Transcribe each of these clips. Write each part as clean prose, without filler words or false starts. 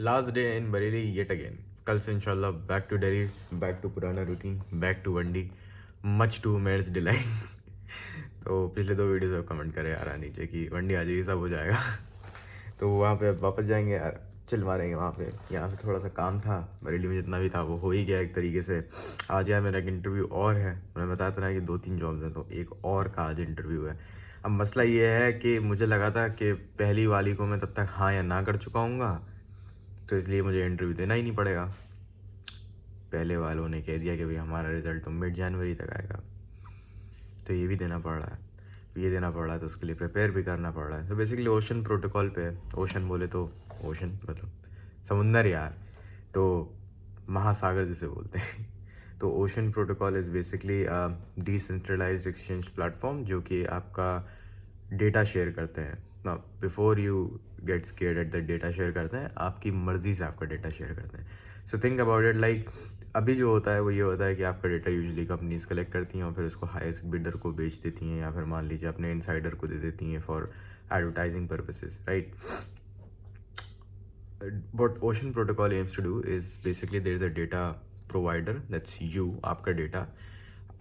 Last day in Bareilly yet again. कल से इंशाल्लाह back to Delhi, back to पुराना रूटीन, बैक टू वंडी, मच टू मेयर्स डिलाइट। तो पिछले 2 वीडियोस में कमेंट करे यार नीचे कि वंडी आ जाएगी, सब हो जाएगा। तो वहाँ पे वापस जाएंगे यार, चिल मारेंगे वहाँ पे। यहाँ पे थोड़ा सा काम था, बरेली में जितना भी था वो हो ही गया एक तरीके से। आज यार मेरा एक इंटरव्यू और है, मैंने बताया था ना कि 2-3 जॉब्स हैं, तो एक और का आज इंटरव्यू है। अब मसला ये है कि मुझे लगा था कि पहली वाली को मैं तब तक हाँ या ना कर चुका हूँगा, तो इसलिए मुझे इंटरव्यू देना ही नहीं पड़ेगा। पहले वालों ने कह दिया कि भाई हमारा रिज़ल्ट तो मिड जनवरी तक आएगा, तो ये भी देना पड़ रहा है। ये देना पड़ रहा है तो उसके लिए प्रिपेयर भी करना पड़ रहा है। तो बेसिकली ओशन प्रोटोकॉल पे है। ओशन बोले तो ओशन मतलब समुंदर यार, तो महासागर जिसे बोलते हैं। तो ocean protocol is basically decentralised exchange platform जो कि आपका डेटा शेयर करते हैं ना। Before you get scared at the data share करते हैं, आपकी मर्ज़ी से आपका डेटा शेयर करते हैं। So think about it like अभी जो होता है वो ये होता है कि आपका डेटा यूजुअली कंपनीज कलेक्ट करती हैं और फिर उसको हाईएस्ट बिडर को बेच देती हैं, या फिर मान लीजिए अपने इनसाइडर को दे देती हैं for advertising purposes, right. What Ocean Protocol aims to do is basically there is a data provider, that's you, आपका डेटा,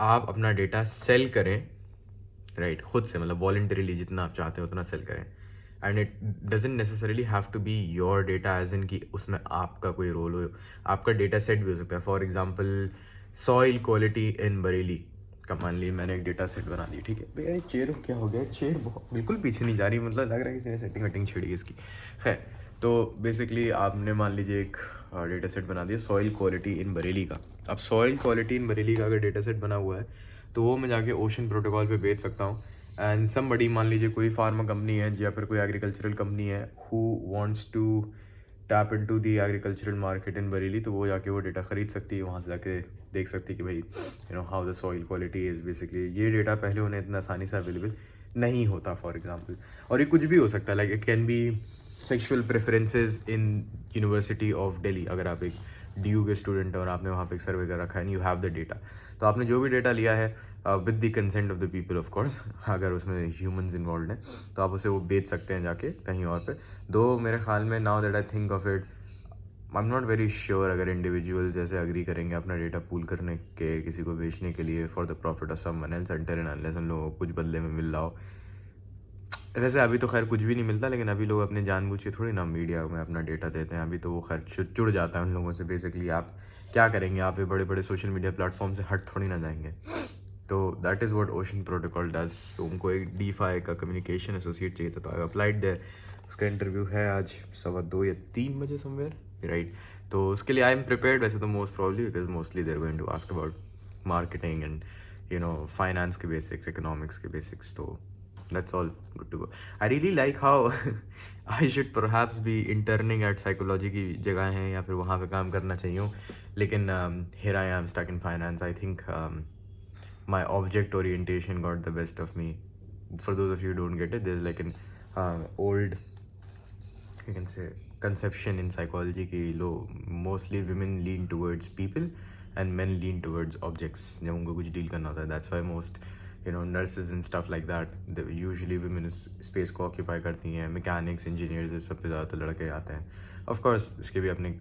आप अपना डेटा सेल करें, राइट, खुद से, मतलब वॉलंटरीली जितना आप चाहते हो उतना सेल करें। And it doesn't necessarily have to be your data as in कि उसमें आपका कोई रोल हो। आपका डेटा सेट भी हो सकता है। For example soil quality in Bareilly का मान ली मैंने एक डेटा सेट बना दी, ठीक है भैया। ये चेयर क्या हो गया, चेयर बहुत बिल्कुल पीछे नहीं जा रही, मतलब लग रहा है किसी ने सेटिंग वेटिंग छिड़ी इसकी। खैर, तो बेसिकली आपने मान लीजिए एक डेटा सेट बना दिया सॉइल क्वालिटी इन बरेली का। अब सॉइल क्वालिटी इन बरेली का अगर डेटा सेट बना हुआ है तो वो मैं जाके ओशन प्रोटोकॉल पे बेच सकता हूँ। एंड समबडी, मान लीजिए कोई फार्मा कंपनी है या फिर कोई एग्रीकल्चरल कंपनी है who wants to tap into the agricultural market in Bareilly, तो वो जाके वो डेटा ख़रीद सकती है, वहाँ से जाके देख सकती है कि भाई how the soil quality is. Basically ये डेटा पहले उन्हें इतना आसानी से अवेलेबल नहीं होता, फॉर एग्जांपल। और ये कुछ भी हो सकता है, like it can be sexual preferences in university of Delhi. अगर आप एक DU के स्टूडेंट हैं और आपने वहाँ पे एक सर्वे कर रखा है and you have the data, तो आपने जो भी डेटा लिया है with the consent of the people of course, अगर उसमें ह्यूमंस इन्वॉल्व हैं, तो आप उसे वो बेच सकते हैं जाके कहीं और पे। दो मेरे ख्याल में, now that I think of it, I am not very sure अगर इंडिविजुअल जैसे अग्री करेंगे अपना डेटा पूल करने के, किसी को बेचने के लिए for the profit of someone else, until and unless उन लोगों को कुछ बदले में मिल रहा हो। वैसे अभी तो खैर कुछ भी नहीं मिलता, लेकिन अभी लोग अपने जानबूझ के थोड़ी ना मीडिया में अपना डेटा देते हैं। अभी तो वो खैर जुड़ जाता है उन लोगों से। बेसिकली आप क्या करेंगे, आप ये बड़े बड़े सोशल मीडिया प्लेटफॉर्म से हट थोड़ी ना जाएंगे। तो that is what ocean protocol does. तो उनको एक DeFi का कम्युनिकेशन एसोसिएट चाहिए था, तो आई अप्लाइड देयर। उसका इंटरव्यू है आज 2:15 या 3 बजे समवेयर, राइट। तो उसके लिए आई एम प्रिपेयर्ड वैसे तो, most probably, because mostly they're going to ask about marketing and finance के बेसिक्स, इकोनॉमिक्स के बेसिक्स। तो that's all good to go. I really like how I should perhaps be interning at psychology की जगह हैं या फिर वहाँ पे काम करना चाहिए, लेकिन here I am stuck in finance. I think my object orientation got the best of me. For those of you who don't get it, there's like an old, you can say, conception in psychology कि mostly women lean towards people and men lean towards objects जब उनको कुछ deal करना होता है। That's why most nurses and stuff like that, usually women इस space को occupy करती हैं। मैकेनिक्स, इंजीनियर्स, इस सब पे ज़्यादातर लड़के आते हैं। ऑफ कोर्स इसके भी अपने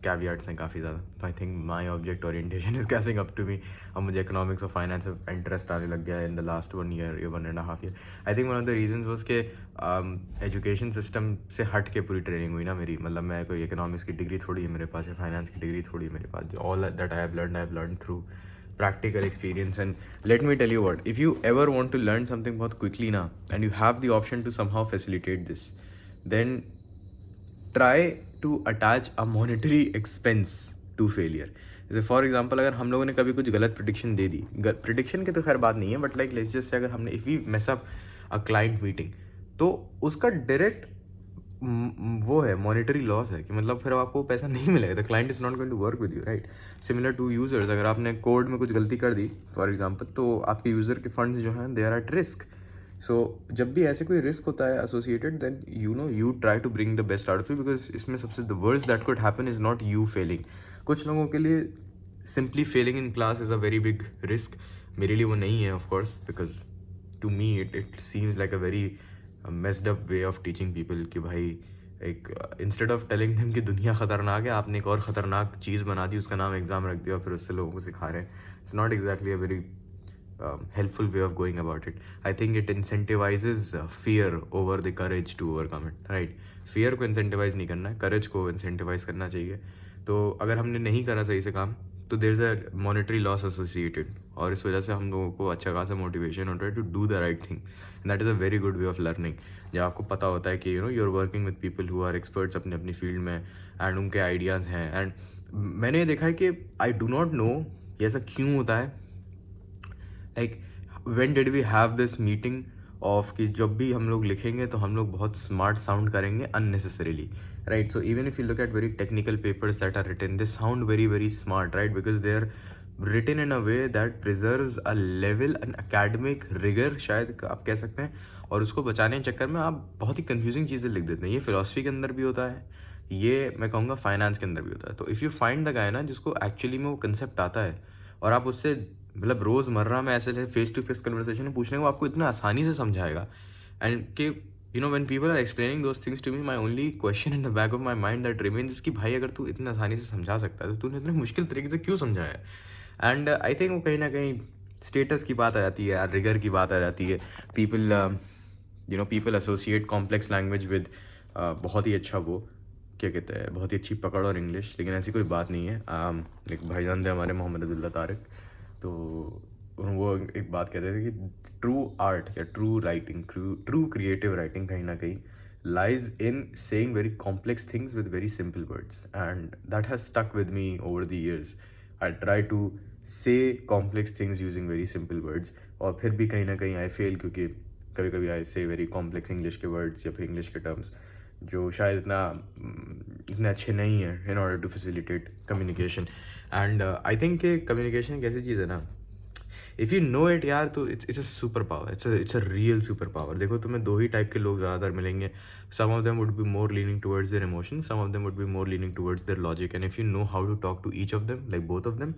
कैवियाट्स हैं काफ़ी ज़्यादा। तो I think my object orientation is catching up to me. अब मुझे इकोनॉमिक्स और फाइनेंस में इंटरेस्ट आने लग गया है इन द लास्ट 1 ईयर या 1.5 year. I think one of the reasons was के एजुकेशन सिस्टम से हट के पूरी ट्रेनिंग हुई ना मेरी। मतलब मैं कोई इकोनॉमिक्स की डिग्री थोड़ी है मेरे पास, या फाइनेंस की डिग्री थोड़ी है मेरे पास। All that I have learn through practical experience. And let me tell you what, if you ever want to learn something बहुत quickly ना, and you have the option to somehow facilitate this, then try to attach a monetary expense to failure. जैसे for example अगर हम लोगों ने कभी कुछ गलत प्रिडिक्शन दे दी, प्रिडिक्शन की तो खैर बात नहीं है, बट लाइक लेट्स जस्ट से अगर हमने, if we mess up a client meeting, तो उसका डायरेक्ट वो है मॉनेटरी लॉस है कि मतलब फिर आपको पैसा नहीं मिलेगा। The client is not going to work with you, right. Similar to users, अगर आपने कोड में कुछ गलती कर दी फॉर एग्जांपल, तो आपके यूज़र के फंड्स जो हैं दे आर एट रिस्क। सो जब भी ऐसे कोई रिस्क होता है associated, then you try to bring the best out of you, because इसमें सबसे the worst that could happen is not you failing. कुछ लोगों के लिए simply failing in class is a very big risk. मेरे लिए वो नहीं है of course, because to me it seems like a very messed up way of teaching people कि भाई एक इंस्टेड ऑफ टेलिंग देम कि दुनिया ख़तरनाक है, आपने एक और ख़तरनाक चीज़ बना दी, उसका नाम एग्ज़ाम रख दिया और फिर उससे लोगों को सिखा रहे हैं. It's not exactly a very helpful way of going about it. I think it incentivizes fear over the courage to overcome it, right? fear को incentivize नहीं करना है, courage को incentivize करना चाहिए. तो अगर हमने नहीं करा सही से काम तो there is a monetary loss associated, और इस वजह से हम लोगों को अच्छा खासा मोटिवेशन होता है to do the right thing, and that is a very good way of learning. जब आपको पता होता है कि you know you are working with people who are experts अपनी अपनी फील्ड में एंड उनके आइडियाज़ हैं. एंड मैंने ये देखा है कि आई डू नॉट नो ये ऐसा क्यों होता है. Like when did we have this meeting of कि जब भी हम लोग लिखेंगे तो हम लोग बहुत स्मार्ट साउंड करेंगे unnecessarily, right? So even if you look at very technical papers that are written, they sound very very smart, right? Because they are written in a way that preserves a level, an academic rigor शायद आप कह सकते हैं, और उसको बचाने के चक्कर में आप बहुत ही कंफ्यूजिंग चीज़ें लिख देते हैं. ये फिलोसफी के अंदर भी होता है, ये मैं कहूँगा फाइनेंस के अंदर भी होता है. तो if you find the guy ना जिसको एक्चुअली में वो कंसेप्ट आता है, और आप उससे मतलब रोज़मर्रा में ऐसे फेस टू फेस कन्वर्सेशन में पूछने को आपको इतना आसानी से समझाएगा. एंड कि you know when people are explaining those things to me, my only question in the back of my mind that remains is कि भाई अगर तू इतना आसानी से समझा सकता है तो तूने इतने मुश्किल तरीके से क्यों समझाया. एंड आई थिंक वो कहीं ना कहीं स्टेटस की बात आ जाती है यार, रिगर की बात आ जाती है. People associate complex language with बहुत ही अच्छा वो क्या कहते हैं, बहुत ही अच्छी पकड़ और इंग्लिश, लेकिन ऐसी कोई बात नहीं है. एक भाईजान थे हमारे मोहम्मद अब्दुल्ला तारिक, तो वो एक बात कहते थे कि ट्रू आर्ट या true writing, true creative writing कहीं ना कहीं lies in saying very complex things with very simple words, and that has stuck with me over the years. I try to say complex things using very simple words, और फिर भी कहीं ना कहीं I fail क्योंकि कभी कभी I say very complex English के words या फिर English के terms जो शायद इतने अच्छे नहीं हैं in order to facilitate communication. And I think कि communication एक ऐसी चीज़ है ना, इफ़ यू नो इट यार, तो it's a super power, it's a real super power. देखो तुम्हें दो ही टाइप के लोग ज़्यादातर मिलेंगे. Some of them would be more leaning towards their emotion, some of them would be more leaning towards their logic. And if you know how to talk to each of them, like both of them,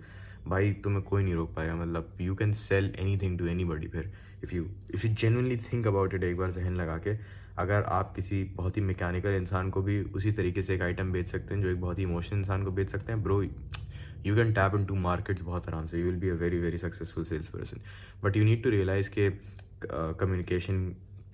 भाई तुम्हें कोई नहीं रोक पाएगा. मतलब you can sell anything to any बडी. फिर if you genuinely think about it, एक बार जहन लगा के, अगर आप किसी बहुत ही मैकेनिकल इंसान को भी उसी तरीके से एक आइटम बेच सकते हैं जो एक बहुत ही इमोशनल इंसान को बेच सकते हैं, bro, you can tap in to markets बहुत आराम से. You will be a very very successful sales person. But you need to realise के कम्युनिकेशन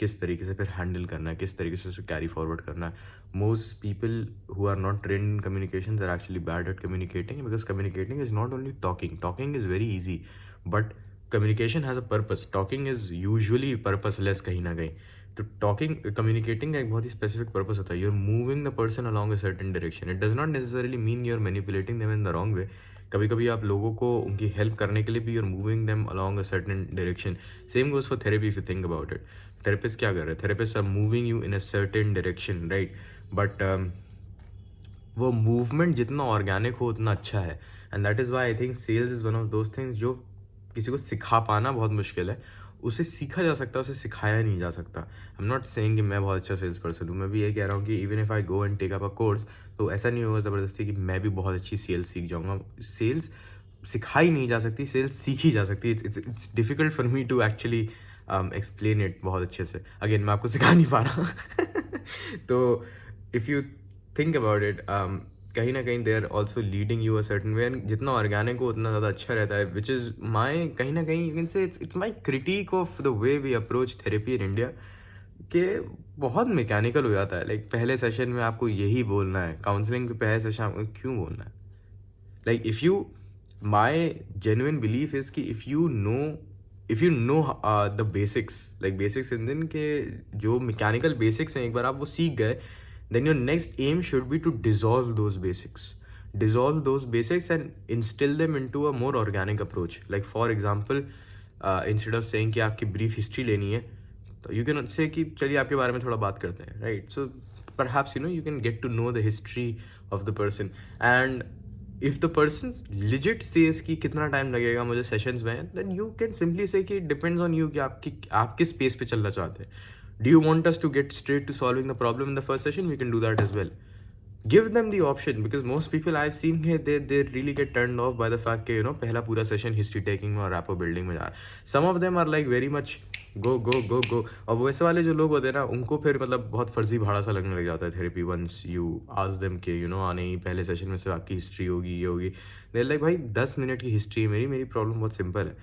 किस तरीके से फिर हैंडल करना है, किस तरीके से उसे कैरी फॉरवर्ड करना है. Most people who are not trained in communication are actually bad at communicating, because communicating is not only talking. Talking is very easy, but communication has a purpose. Talking is usually purposeless कहीं ना कहीं. तो communicating का एक बहुत ही specific purpose होता है. You are moving the person along a certain direction. It does not necessarily mean you are manipulating them in the wrong way. कभी कभी आप लोगों को उनकी हेल्प करने के लिए भी you are moving them along a certain direction. Same goes for therapy if you think about it. Therapist क्या कर रहे हैं? Therapist are moving you in a certain direction, right? But वो मूवमेंट जितना ऑर्गेनिक हो उतना अच्छा है. And that is why I think sales is one of those things जो किसी को सिखा पाना बहुत मुश्किल है. उसे सीखा जा सकता है, उसे सिखाया नहीं जा सकता. आई एम नॉट सेइंग कि मैं बहुत अच्छा सेल्स पर्सन हूँ. मैं भी ये कह रहा हूँ कि even if I go and take up a course, तो ऐसा नहीं होगा ज़बरदस्ती कि मैं भी बहुत अच्छी सेल्स सीख जाऊँगा. सेल्स सिखाई नहीं जा सकती, सेल्स सीखी जा सकती. It's difficult for me to actually explain it बहुत अच्छे से. अगेन मैं आपको सिखा नहीं पा रहा. तो if you think about it, कहीं ना कहीं they are also leading you a certain way. जितना ऑर्गेनिक हो उतना ज़्यादा अच्छा रहता है, विच इज़ माई कहीं ना कहीं you can say it's my critic of the way we approach therapy in India, कि बहुत मैकेनिकल हो जाता है. लाइक पहले सेशन में आपको यही बोलना है, काउंसलिंग के पहले सेशन आपको क्यों बोलना है? Like if you, my genuine belief is कि if you know the basics, like basics इन दिन के जो मैकेनिकल बेसिक्स हैं, एक बार आप वो सीख गए, then your next aim should be to dissolve those basics and instill them into a more organic approach. Like for example, instead of saying कि आपकी brief history लेनी है, तो you can say कि चलिए आपके बारे में थोड़ा बात करते हैं, right? So perhaps you can get to know the history of the person, and if the person legit says कि कितना टाइम लगेगा मुझे सेशंस में, then you can simply say कि depends on you कि आप किस पेस पे चलना चाहते हैं. Do you want us to get straight to solving the problem in the first session? We can do that as well. give them the option, because most people I've seen here, they really get turned off by the fact कि पहला पूरा session history taking में और rapport building में जा रहा है. Some of them are like very much go go go go. और वैसे वाले जो लोग होते हैं ना, उनको फिर मतलब बहुत फर्जी भाड़ा सा लगने लग जाता है therapy once you ask them कि आने ही पहले सेशन में सिर्फ आपकी हिस्ट्री होगी, ये होगी. देर लाइक भाई 10 मिनट की हिस्ट्री है मेरी प्रॉब्लम बहुत सिंपल है.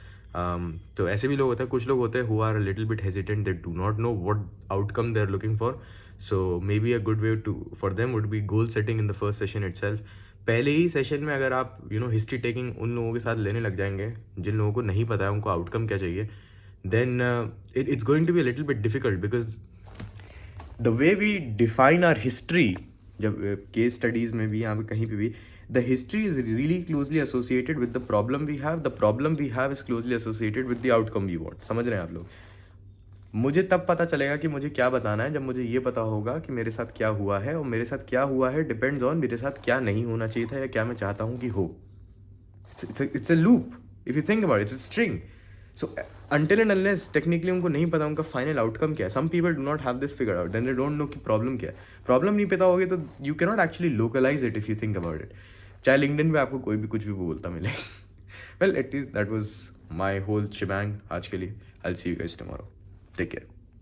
तो ऐसे भी लोग होते हैं, कुछ लोग होते हैं who are little bit hesitant, they do not know what outcome they are looking for. So maybe a good way to for them would be goal setting in the first session itself. पहले ही session में अगर आप history taking उन लोगों के साथ लेने लग जाएंगे जिन लोगों को नहीं पता है उनको आउटकम क्या चाहिए, then it's going to be a little bit difficult, because the way we define our history, जब केस स्टडीज़ में भी यहाँ पे कहीं पे भी, the history is really closely associated with the problem we have. The problem we have is closely associated with the outcome we want. समझ रहे हैं आप लोग? मुझे तब पता चलेगा कि मुझे क्या बताना है जब मुझे ये पता होगा कि मेरे साथ क्या हुआ है, और मेरे साथ क्या हुआ है डिपेंड्स ऑन मेरे साथ क्या नहीं होना चाहिए था या क्या मैं चाहता हूँ कि हो. It's a loop if you think about it's a string. So until and unless technically उनको नहीं पता उनका फाइनल आउटकम क्या है, some people do not have this figure out, then they don't know कि प्रॉब्लम क्या है. प्रॉब्लम नहीं पता होगी तो you can not actually localise it if you think about it. चाहे लिंक्डइन पे आपको कोई भी कुछ भी बोलता मिले. Well, eight least that was my whole shebang आज के लिए. I will see you guys tomorrow. Take care.